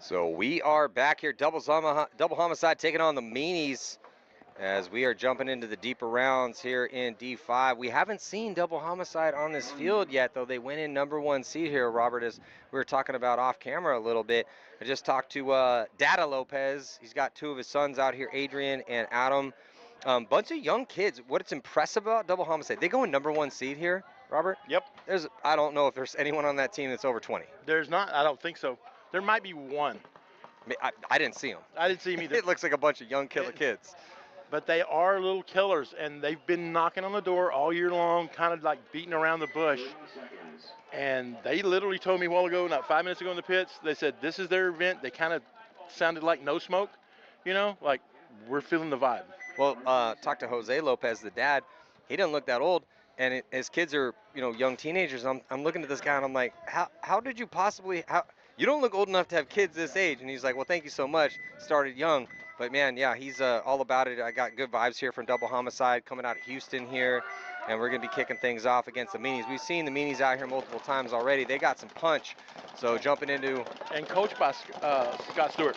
So we are back here, double homicide taking on the Meanies as we are jumping into the deeper rounds here in D5. We haven't seen double homicide on this field yet, though they went in #1 seed here, Robert, as we were talking about off camera a little bit. I just talked to Dada Lopez. He's got two of his sons out here, Adrian and Adam. Bunch of young kids. What's impressive about double homicide, they go in #1 seed here, Robert? Yep. I don't know if there's anyone on that team that's over 20. There's not. I don't think so. There might be one. I didn't see him. I didn't see him either. It looks like a bunch of young killer kids. But they are little killers, and they've been knocking on the door all year long, kind of like beating around the bush. And they literally told me a while ago, not 5 minutes ago in the pits, they said this is their event. They kind of sounded like no smoke, like we're feeling the vibe. Well, talk to Jose Lopez, the dad. He doesn't look that old, and his kids are, young teenagers. I'm looking at this guy, and I'm like, how did you possibly, you don't look old enough to have kids this age. And he's like, well, thank you so much. Started young. But, man, yeah, he's all about it. I got good vibes here from Double Homicide coming out of Houston here, and we're going to be kicking things off against the Meanies. We've seen the Meanies out here multiple times already. They got some punch. So jumping into... And coached by Scott Stewart.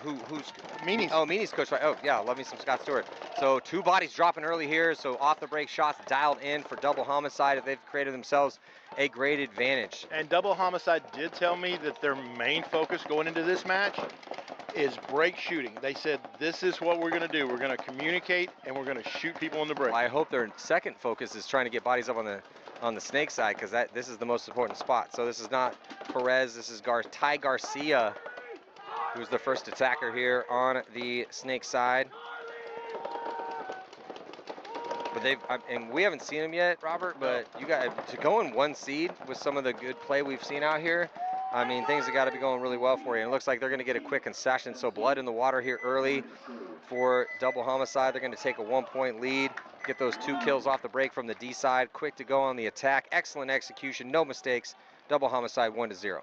Who's... Meanies. Oh, Meanies coached by... Oh, yeah, love me some Scott Stewart. So two bodies dropping early here. So off-the-break shots dialed in for Double Homicide. They've created themselves a great advantage. And Double Homicide did tell me that their main focus going into this match is break shooting. They said, this is what we're going to do. We're going to communicate, and we're going to shoot people in the break. Well, I hope their second focus is trying to get bodies up on the snake side, because this is the most important spot. So this is not Perez. This is Ty Garcia, who's the first attacker here on the snake side. But and we haven't seen him yet, Robert, but you got to go in 1 seed with some of the good play we've seen out here. I mean, things have got to be going really well for you. And it looks like they're going to get a quick concession. So blood in the water here early for Double Homicide. They're going to take a 1-point lead, get those 2 kills off the break from the D side. Quick to go on the attack. Excellent execution, no mistakes. Double Homicide 1-0.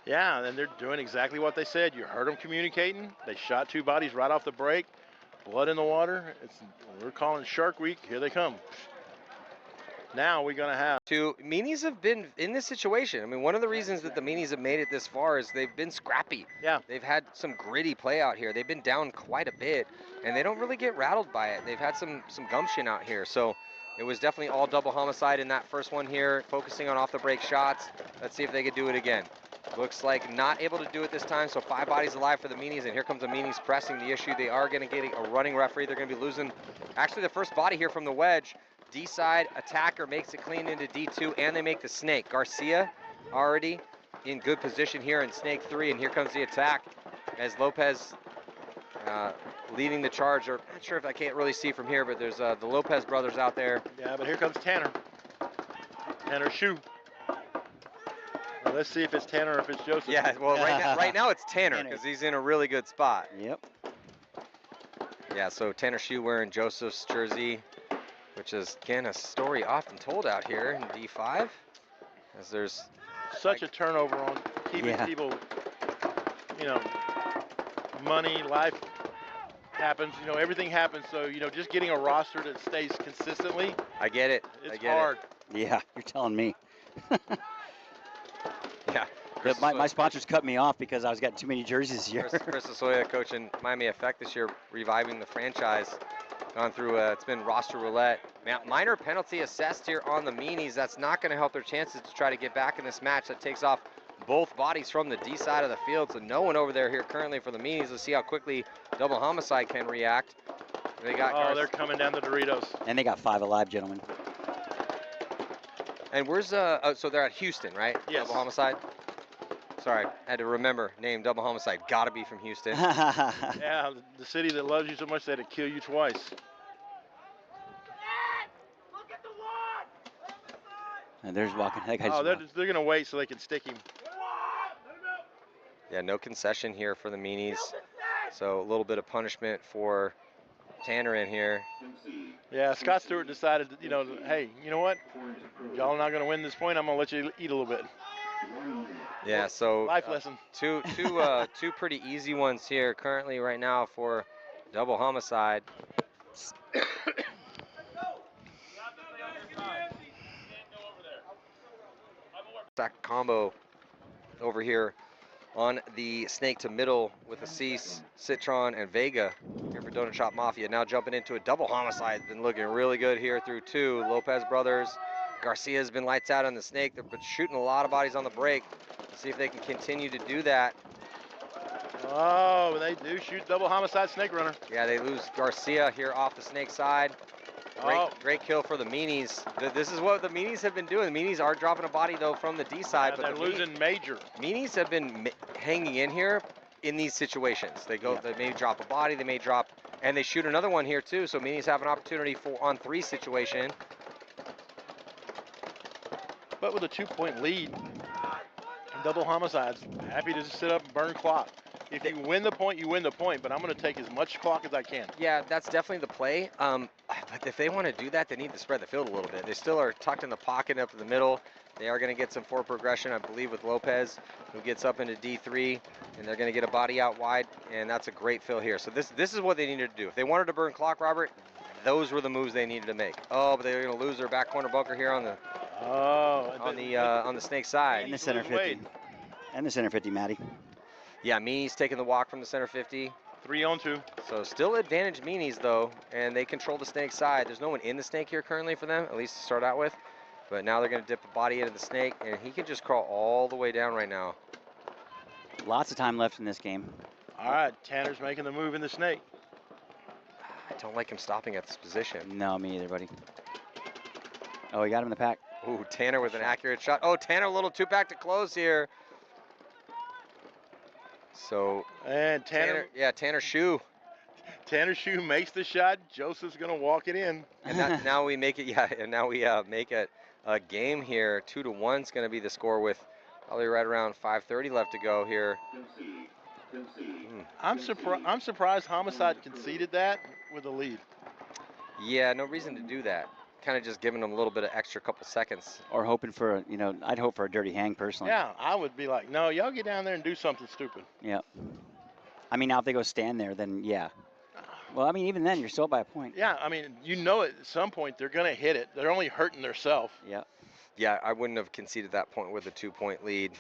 Yeah, and they're doing exactly what they said. You heard them communicating. They shot 2 bodies right off the break. Blood in the water. We're calling Shark Week. Here they come. Now we're going to have... Meanies have been in this situation. I mean, one of the reasons that the Meanies have made it this far is they've been scrappy. Yeah. They've had some gritty play out here. They've been down quite a bit, and they don't really get rattled by it. They've had some gumption out here. So it was definitely all Double Homicide in that first one here, focusing on off-the-break shots. Let's see if they could do it again. Looks like not able to do it this time, so 5 bodies alive for the Meanies, and here comes the Meanies pressing the issue. They are going to get a running referee. They're going to be losing actually the first body here from the wedge. D-side attacker makes it clean into D2, and they make the snake. Garcia already in good position here in snake 3, and here comes the attack as Lopez leading the charge. Or not sure if I can't really see from here, but there's the Lopez brothers out there. Yeah, but here comes Tanner. Tanner Shoe. Well, let's see if it's Tanner or if it's Joseph. Yeah, well, right now it's Tanner because he's in a really good spot. Yep. Yeah, so Tanner Shoe wearing Joseph's jersey, which is, again, a story often told out here in D5, as there's such a turnover on keeping people, money, life happens, everything happens. So, just getting a roster that stays consistently. I get it. It's hard. Yeah, you're telling me. Yeah. My sponsors cut me off because I was getting too many jerseys this year. Chris Asoya coaching Miami Effect this year, reviving the franchise. Gone through, it's been roster roulette. Minor penalty assessed here on the Meanies. That's not going to help their chances to try to get back in this match. That takes off both bodies from the D side of the field, so no one over there here currently for the Meanies. Let's see how quickly Double Homicide can react. They're coming down the Doritos. And they got 5 alive, gentlemen. And where's so they're at Houston, right? Yes. Double Homicide. Sorry, I had to remember name Double Homicide. Got to be from Houston. Yeah, the city that loves you so much they had to kill you twice. Look at the one. And there's walking. That guy's they're going to wait so they can stick him. Yeah, no concession here for the Meanies. So a little bit of punishment for Tanner in here. Yeah, Scott Stewart decided, hey, you know what? Y'all are not going to win this point. I'm going to let you eat a little bit. Yeah, so life lesson. Two pretty easy ones here currently right now for Double Homicide. Sack combo over here on the snake to middle with Assis, Citron, and Vega here for Donut Shop Mafia. Now jumping into a double homicide. Been looking really good here through 2. Lopez brothers. Garcia's been lights out on the snake. They've been shooting a lot of bodies on the break. Let's see if they can continue to do that. Oh, they do shoot double homicide snake runner. Yeah, they lose Garcia here off the snake side. Great kill for the Meanies. This is what the Meanies have been doing. The Meanies are dropping a body, though, from the D side. But they're losing major. Meanies have been hanging in here in these situations. They may drop a body, they may drop, and they shoot another one here, too. So Meanies have an opportunity for on 3 situation. But with a 2-point lead, and double homicides, happy to just sit up and burn clock. If you win the point, you win the point, but I'm going to take as much clock as I can. Yeah, that's definitely the play. But if they want to do that, they need to spread the field a little bit. They still are tucked in the pocket up in the middle. They are going to get some forward progression, I believe, with Lopez, who gets up into D3, and they're going to get a body out wide, and that's a great fill here. So this is what they needed to do. If they wanted to burn clock, Robert, those were the moves they needed to make. Oh, but they're going to lose their back corner bunker here on the on the snake side. And the center 50. And the center 50, Matty. Yeah, Meanies taking the walk from the center 50. 3-on-2. So still advantage Meanies, though, and they control the snake side. There's no one in the snake here currently for them, at least to start out with. But now they're going to dip a body into the snake, and he can just crawl all the way down right now. Lots of time left in this game. All right, Tanner's making the move in the snake. I don't like him stopping at this position. No, me either, buddy. Oh, he got him in the pack. Ooh, Tanner with an accurate shot. Oh, Tanner a little two-pack to close here. So, and Tanner Shoe. Tanner Shoe makes the shot. Joseph's going to walk it in. And now we make it, and now we make it a game here. 2-1 is going to be the score with probably right around 5:30 left to go here. I'm surprised Homicide conceded that with a lead. Yeah, no reason to do that. Kind of just giving them a little bit of extra couple seconds. Or hoping for, I'd hope for a dirty hang personally. Yeah, I would be like, no, y'all get down there and do something stupid. Yeah. I mean, now if they go stand there, then yeah. Well, I mean, even then, you're still by a point. Yeah, I mean, at some point they're going to hit it. They're only hurting themselves. Yeah. Yeah, I wouldn't have conceded that point with a 2-point lead.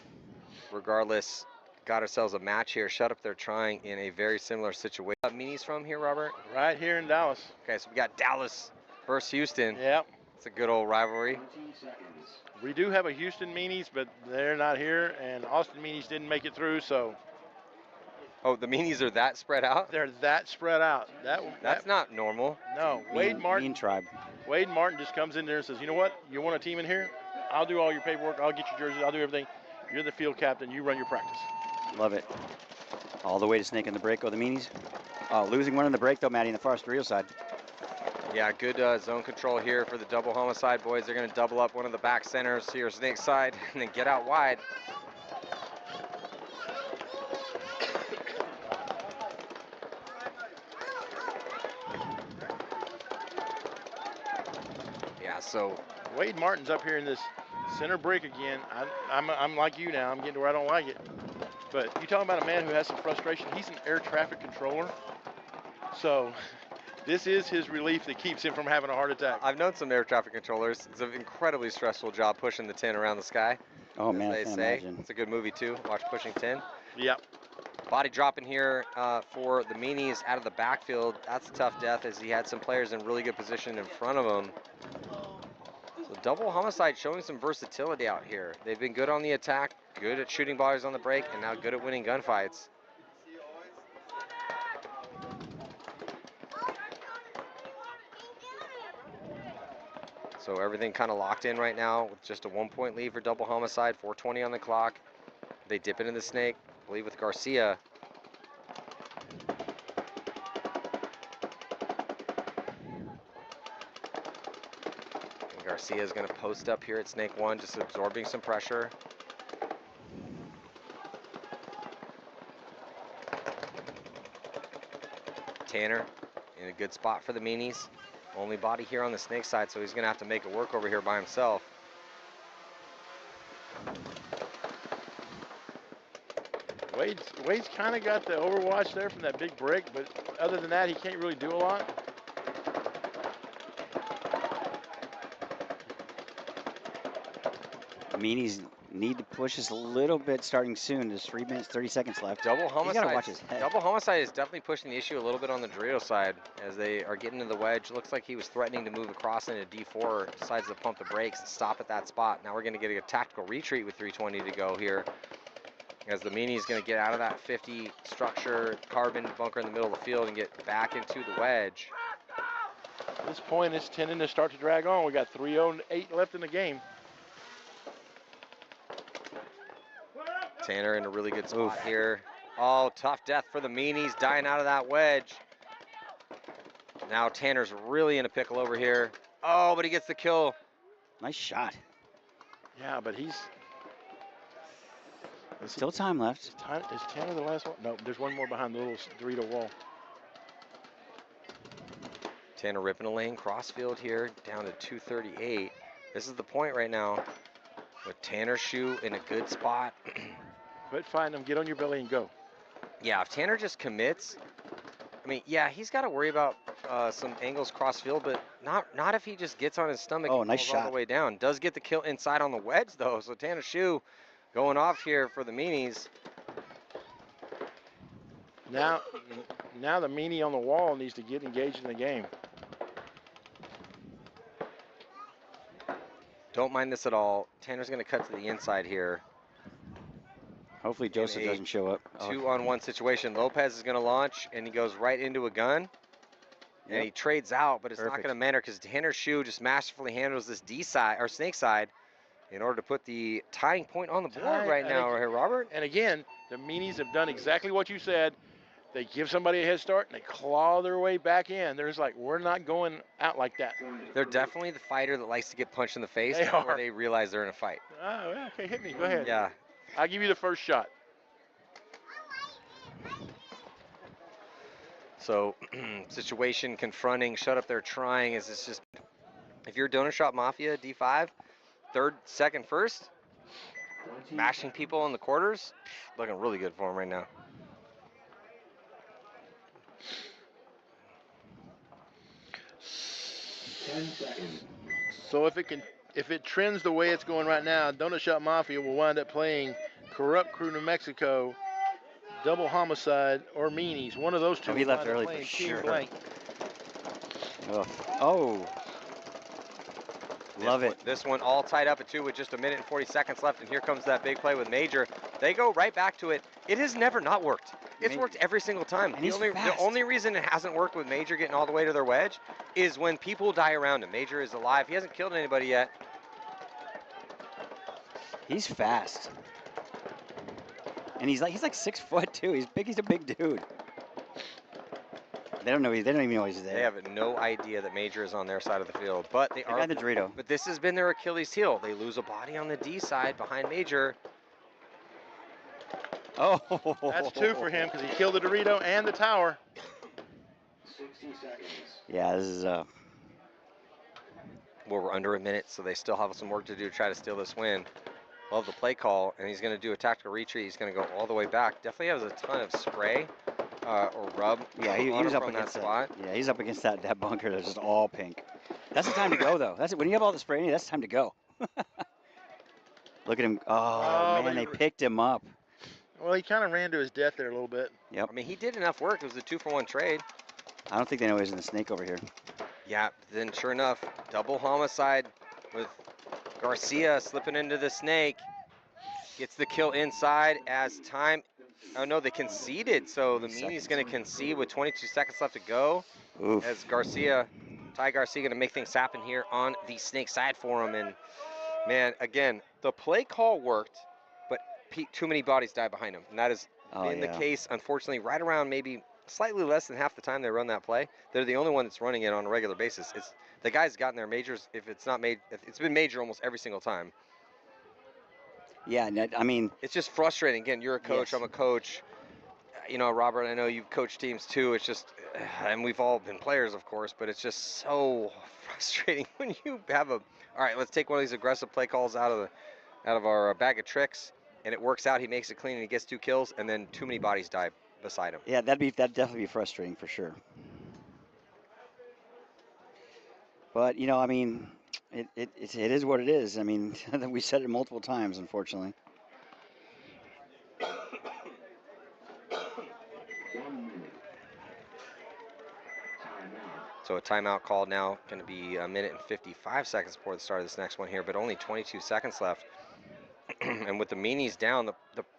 Regardless, got ourselves a match here. Shut up, they're trying in a very similar situation. Meanies from here, Robert? Right here in Dallas. Okay, so we got Dallas versus Houston. Yep. It's a good old rivalry. We do have a Houston Meanies, but they're not here, and Austin Meanies didn't make it through, so. Oh, the Meanies are that spread out? They're that spread out. That's not normal. No, Wade Martin. Mean tribe. Wade Martin just comes in there and says, you know what? You want a team in here? I'll do all your paperwork. I'll get your jerseys. I'll do everything. You're the field captain. You run your practice. Love it. All the way to snake in the break. Oh, the Meanies. Oh, losing one in the break, though, Matty, in the Forest Real side. Yeah, good zone control here for the double homicide boys. They're going to double up one of the back centers here, snake side, and then get out wide. Yeah, so Wade Martin's up here in this center break again. I'm like you now. I'm getting to where I don't like it. But you talking about a man who has some frustration. He's an air traffic controller. So this is his relief that keeps him from having a heart attack. I've known some air traffic controllers. It's an incredibly stressful job pushing the 10 around the sky. Oh, man, they I can say. imagine. It's a good movie, too. Watch Pushing 10. Yep. Body dropping here for the Meanies out of the backfield. That's a tough death as he had some players in really good position in front of him. So double homicide showing some versatility out here. They've been good on the attack, good at shooting bodies on the break, and now good at winning gunfights. So everything kind of locked in right now with just a 1-point lead for double homicide, 4:20 on the clock. They dip into the snake, I believe with Garcia. And Garcia is going to post up here at snake 1, just absorbing some pressure. Tanner in a good spot for the Meanies. Only body here on the snake side, so he's going to have to make it work over here by himself. Wade's kind of got the overwatch there from that big break, but other than that, he can't really do a lot. Meanies Need to push this a little bit starting soon. There's 3 minutes, 30 seconds left. Double He's homicide. got to watch his head. Double homicide is definitely pushing the issue a little bit on the Dorito side as they are getting to the wedge. Looks like he was threatening to move across into D4. Decides to pump the brakes and stop at that spot. Now we're going to get a tactical retreat with 3:20 to go here, as the Meanie is going to get out of that 50 structure carbon bunker in the middle of the field and get back into the wedge. At this point, it's tending to start to drag on. We got 3:08 left in the game. Tanner in a really good spot here. Oh, tough death for the Meanies, dying out of that wedge. Now Tanner's really in a pickle over here. Oh, but he gets the kill. Nice shot. Yeah, but he's... Still time left. Is Tanner the last one? No, there's one more behind the little Dorito wall. Tanner ripping a lane, crossfield here, down to 238. This is the point right now with Tanner's shoe in a good spot. Quit fighting him, get on your belly and go. Yeah, if Tanner just commits, I mean, yeah, he's got to worry about some angles crossfield, but not if he just gets on his stomach Oh, and nice falls all shot. the way down. Does get the kill inside on the wedge, though, so Tanner's shoe going off here for the Meanies. Now the Meanie on the wall needs to get engaged in the game. Don't mind this at all. Tanner's going to cut to the inside here. Hopefully Joseph doesn't show up. Oh, 2-on-1 situation. Lopez is going to launch, and he goes right into a gun. And he trades out, but it's not Perfect. going to matter because Tanner's shoe just masterfully handles this D side or snake side in order to put the tying point on the board right now, right here, Robert. And again, the Meanies have done exactly what you said. They give somebody a head start and they claw their way back in. There's like, we're not going out like that. They're definitely the fighter that likes to get punched in the face They before are. they realize they're in a fight. Oh, yeah, okay, hit me. Go ahead. Yeah. I'll give you the first shot. So, situation confronting, shut up, they're trying. Is this just, if you're Donut Shop Mafia D5, third, second, first, mashing people in the quarters, looking really good for him right now. So if it trends the way it's going right now, Donut Shop Mafia will wind up playing Corrupt Crew New Mexico, Double Homicide, or Meanies. One of those two. Oh, he will left wind up early for playing Team sure. Blank. Oh. Love it. This one all tied up at 2 with just 1 minute and 40 seconds left, and here comes that big play with Major. They go right back to it. It has never not worked. It's worked every single time. And The only reason it hasn't worked with Major getting all the way to their wedge is when people die around him. Major is alive. He hasn't killed anybody yet. He's fast. And he's like 6 foot too. He's big. He's a big dude. They don't know. They don't even know he's there. They have no idea that Major is on their side of the field, but they The are. guy, the Dorito. But this has been their Achilles heel. They lose a body on the D side behind Major. Oh. That's 2 for him because he killed the Dorito and the tower. 60 seconds. Yeah, this is Well, we're under a minute, so they still have some work to do to try to steal this win. Love the play call, and he's going to do a tactical retreat. He's going to go all the way back. Definitely has a ton of spray or rub. Yeah, he on was him up from against that spot. Yeah, he's up against that bunker that's just all pink. That's the time to go though. That's it. When you have all the spray in you, that's the time to go. Look at him. Oh, man, they picked him up. Well, he kind of ran to his death there a little bit. I mean, he did enough work. It was a 2-for-1 trade. I don't think they know he's in the snake over here. Yeah, then sure enough, double homicide with Garcia slipping into the snake. Gets the kill inside as time. Oh no, they conceded. So the Meanie's going to concede with 22 seconds left to go. Oof. As Ty Garcia going to make things happen here on the snake side for him. And man, again, the play call worked, but too many bodies died behind him. And that has been the case, unfortunately, right around maybe slightly less than half the time they run that play. They're the only one that's running it on a regular basis. It's the guy's gotten their majors. If it's not made, it's been major almost every single time. Yeah, I mean, it's just frustrating. Again, you're a coach, I'm a coach. You know, Robert, I know you've coached teams too. It's just, and we've all been players, of course, but it's just so frustrating when you have all right, let's take one of these aggressive play calls out of our bag of tricks, and it works out. He makes it clean and he gets 2 kills, and then too many bodies die beside him. yeah, that'd definitely be frustrating for sure. But you know, I mean, It is what it is. I mean, we said it multiple times, unfortunately. 1 minute. Timeout. So a timeout called now, going to be a minute and 55 seconds before the start of this next one here, but only 22 seconds left. And with the Meanies down,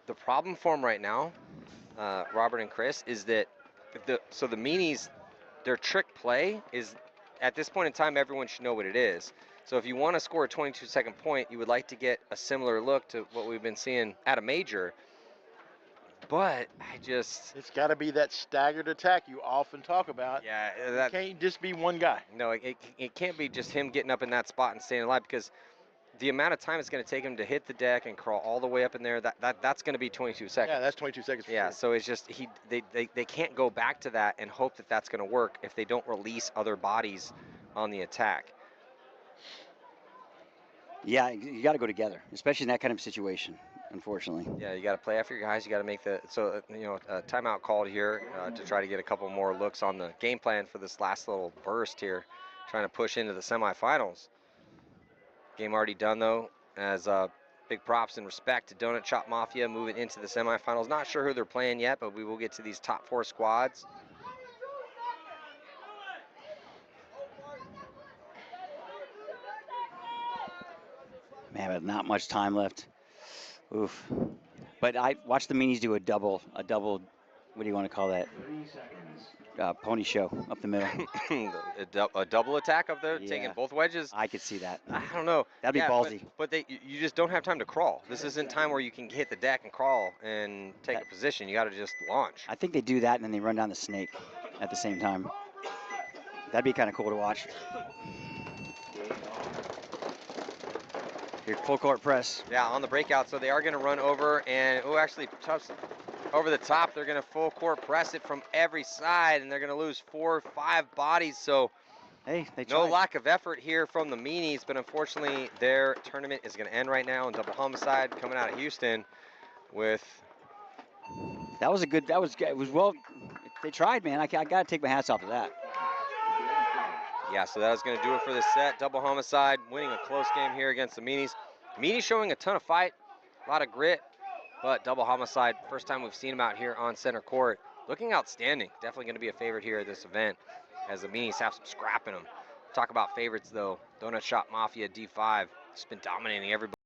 the problem for them right now, Robert and Chris, is that the Meanies, their trick play is, at this point in time, everyone should know what it is. So if you want to score a 22-second point, you would like to get a similar look to what we've been seeing at a major. But It's got to be that staggered attack you often talk about. yeah, It can't just be one guy. no, it can't be just him getting up in that spot and staying alive, because the amount of time it's going to take him to hit the deck and crawl all the way up in there, that's going to be 22 seconds. Yeah, that's 22 seconds. For Yeah, sure. so it's just they can't go back to that and hope that that's going to work if they don't release other bodies on the attack. Yeah, you got to go together, especially in that kind of situation, unfortunately. Yeah, you got to play after your guys. You got to make a timeout called here to try to get a couple more looks on the game plan for this last little burst here, trying to push into the semifinals. Game already done though, as big props and respect to Donut Shop Mafia moving into the semifinals. Not sure who they're playing yet, but we will get to these top 4 squads. Man, but not much time left. Oof. But I watched the Meanies do a double, what do you want to call that? 3 seconds. Pony show up the middle. A double attack up there, taking Yeah. both wedges. I could see that. I don't know. That'd be ballsy. But you just don't have time to crawl. This isn't time where you can hit the deck and crawl and take a position. You got to just launch. I think they do that and then they run down the snake at the same time. That'd be kind of cool to watch. Here, full court press. Yeah, on the breakout. So they are going to run over and, actually touch over the top. They're going to full court press it from every side, and they're going to lose 4 or 5 bodies. So Hey, they no tried. lack of effort here from the Meanies, but unfortunately their tournament is going to end right now. And Double Homicide coming out of Houston with... It was well, they tried, man. I got to take my hats off to that. Yeah, so that is going to do it for this set. Double Homicide winning a close game here against the Meanies. Meanies showing a ton of fight, a lot of grit, but Double Homicide, first time we've seen him out here on center court, looking outstanding. Definitely going to be a favorite here at this event, as the Meanies have some scrap in them. Talk about favorites, though. Donut Shop Mafia D5 just been dominating everybody.